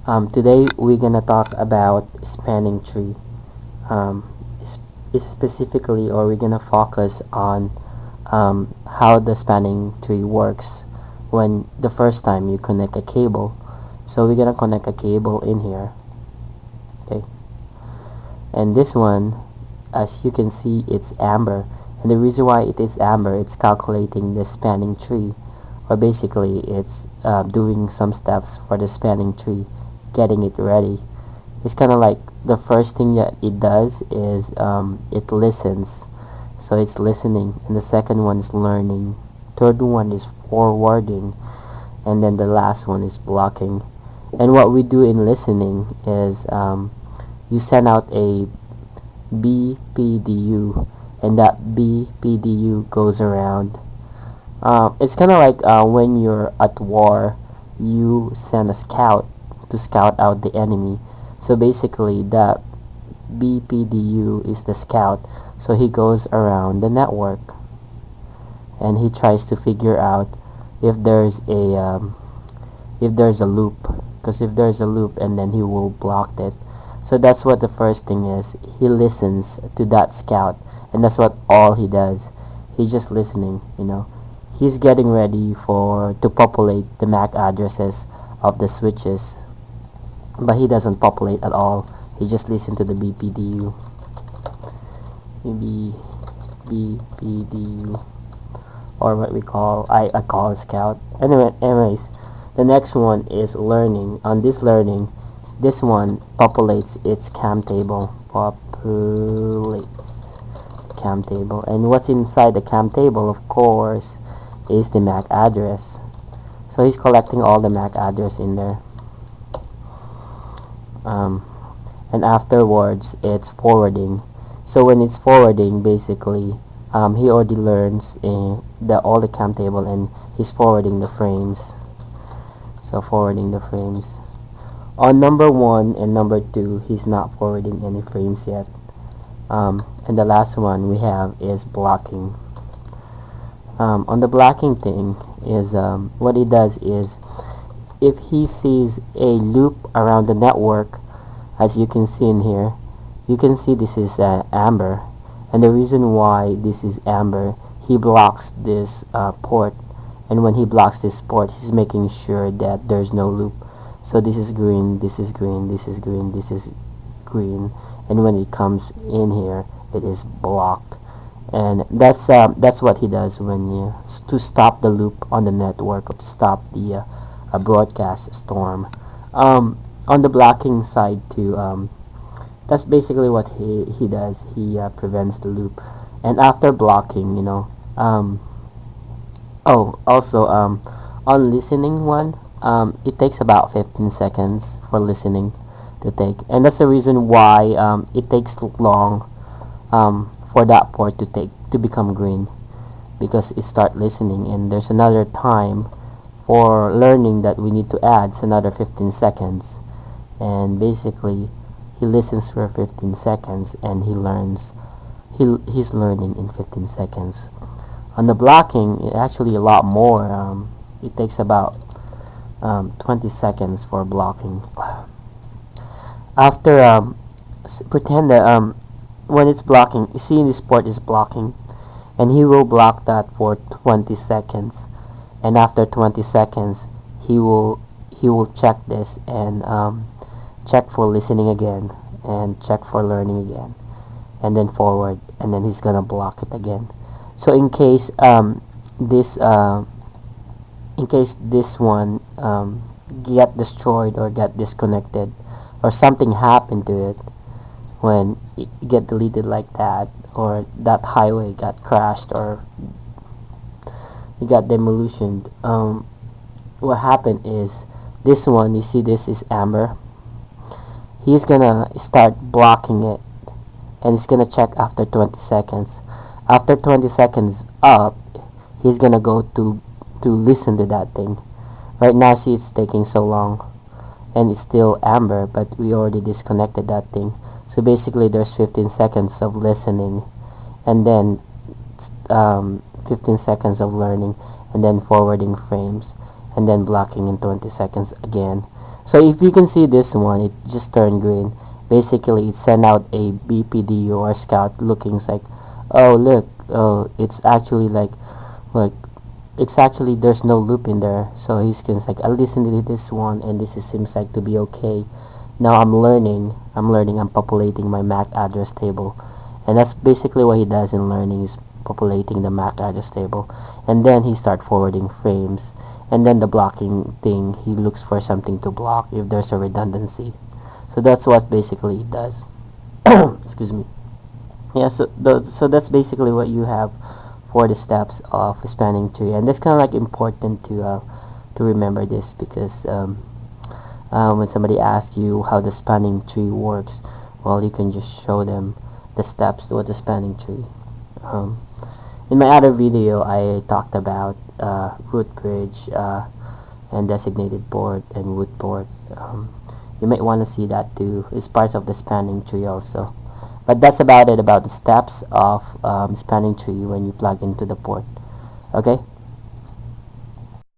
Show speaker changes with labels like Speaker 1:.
Speaker 1: Today we're gonna talk about spanning tree. Um, Specifically, or we're gonna focus on how the spanning tree works when the first time you connect a cable. So we're gonna connect a cable in here, okay? And this one, as you can see, it's amber. And the reason why it is amber, it's calculating the spanning tree, or basically, it's doing some steps for the spanning tree, getting it ready. It's kind of like the first thing that it does is it listens. So it's listening, and the second one is learning. Third one is forwarding, and then the last one is blocking. And what we do in listening is you send out a BPDU, and that BPDU goes around. It's kind of like when you're at war, you send a scout to scout out the enemy. So basically, that BPDU is the scout. So he goes around the network and he tries to figure out if there's a loop. Because if there's a loop, and then he will block it. So that's what the first thing is. He listens to that scout, and that's what all he does. He's just listening. He's getting ready for to populate the MAC addresses of the switches, but he doesn't populate at all. He just listens to the BPDU. Maybe BPDU, or what we call I call a scout. Anyways, the next one is learning. On this learning, this one populates its cam table. Populates cam table, and what's inside the cam table, of course, is the MAC address. So he's collecting all the MAC address in there. And afterwards, it's forwarding. So when it's forwarding, basically, he already learns all the cam table, and he's forwarding the frames. So forwarding the frames. On number 1 and number 2, he's not forwarding any frames yet. And the last one we have is blocking. On the blocking thing is what he does is, if he sees a loop around the network, as you can see in here, you can see this is amber, and the reason why this is amber, he blocks this port, and when he blocks this port, he's making sure that there's no loop. So this is green, this is green, this is green, this is green, and when it comes in here, it is blocked. And that's what he does to stop the loop on the network, or to stop the broadcast storm. On the blocking side too, that's basically what he does. He prevents the loop. And after blocking, also, on listening one, it takes about 15 seconds for listening to take, and that's the reason why it takes long for that port to become green, because it start listening, and there's another time for learning that we need to add another 15 seconds. And basically, he listens for 15 seconds, and he learns. He's learning in 15 seconds. On the blocking, it actually a lot more. It takes about 20 seconds for blocking. After pretend that when it's blocking, you see this port is blocking, and he will block that for 20 seconds, and after 20 seconds, he will check this, and check for listening again, and check for learning again, and then forward, and then he's gonna block it again. So this in case this one get destroyed, or get disconnected, or something happened to it when it get deleted like that, or that highway got crashed, or it got demolitioned, what happened is, this one, you see this is amber, he's gonna start blocking it, and he's gonna check after 20 seconds. After 20 seconds up, he's gonna go to listen to that thing. Right now, see, it's taking so long, and it's still amber, but we already disconnected that thing. So basically, there's 15 seconds of listening, and then 15 seconds of learning, and then forwarding frames. and then blocking in 20 seconds again. So if you can see this one, it just turned green. Basically, it sent out a BPD or scout looking like, oh look, oh it's actually like it's actually there's no loop in there. So he's like, I listened to this one and this seems like to be okay. Now I'm populating my MAC address table, and that's basically what he does in learning is populating the MAC address table, and then he start forwarding frames, and then the blocking thing, he looks for something to block if there's a redundancy. So that's what basically it does. Excuse me. Yeah, so that's basically what you have for the steps of spanning tree, and that's kind of like important to remember this because when somebody asks you how the spanning tree works, well, you can just show them the steps to what the spanning tree. Um, in my other video, I talked about root bridge and designated board and root board. You might want to see that too. It's part of the spanning tree also. But that's about it about the steps of spanning tree when you plug into the port. Okay,